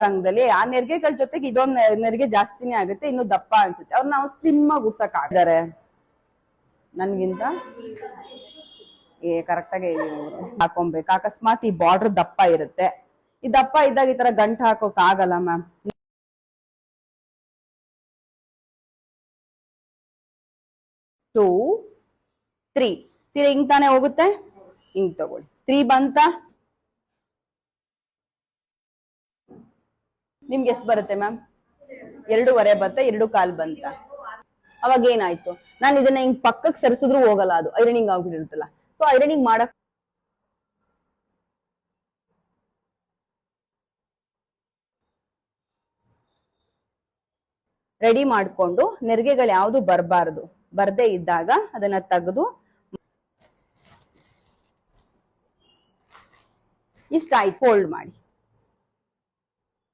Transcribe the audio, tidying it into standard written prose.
ಸಂಘದಲ್ಲಿ ಆ ನೆರಿಗೆಗಳ ಜೊತೆಗೆ ಇದೊಂದು ನೆರಿಗೆ ಜಾಸ್ತಿನೇ ಆಗುತ್ತೆ, ಇನ್ನು ದಪ್ಪ ಅನ್ಸುತ್ತೆ. ಅವ್ರು ನಾವು ಸ್ಲಿಮ್ ಆಗಿ ಉಡ್ಸಕ್ ಆಗಿದ್ದಾರೆ ನನ್ಗಿಂತ ಕರೆಕ್ಟ್ ಆಗಿ ಹಾಕೊಬೇಕು. ಅಕಸ್ಮಾತ್ ಈ ಬಾರ್ಡರ್ ದಪ್ಪ ಇರುತ್ತೆ, ಈ ದಪ್ಪ ಇದ್ದಾಗ ಈ ತರ ಗಂಟು ಹಾಕೋಕ್ ಆಗಲ್ಲ ಮ್ಯಾಮ್. 2 3 ಸೀರೆ ಹಿಂಗ್ ತಾನೇ ಹೋಗುತ್ತೆ, ಹಿಂಗ್ ತಗೊಳ್ಳಿ. 3 ಬಂತ, ನಿಮ್ಗೆ ಎಷ್ಟು ಬರುತ್ತೆ ಮ್ಯಾಮ್? 2.25 ಬರುತ್ತೆ, 2.25 ಬಂತ. ಅವಾಗ ಏನಾಯ್ತು, ನಾನು ಇದನ್ನ ಹಿಂಗ್ ಪಕ್ಕಕ್ಕೆ ಸರಿಸಿದ್ರು ಹೋಗಲ್ಲ, ಅದು ಐರನಿಂಗ್ ಆಗ್ಬಿಟ್ಟಿರುತ್ತಲ್ಲ. ಸೊ ಐರನಿಂಗ್ ಮಾಡಕ್ ರೆಡಿ ಮಾಡ್ಕೊಂಡು ನೆರಿಗೆಗಳು ಯಾವ್ದು ಬರಬಾರದು, ಬರ್ದೇ ಇದ್ದಾಗ ಅದನ್ನ ತೆಗೆದು ಇಷ್ಟ ಆಯ್ತು ಫೋಲ್ಡ್ ಮಾಡಿ.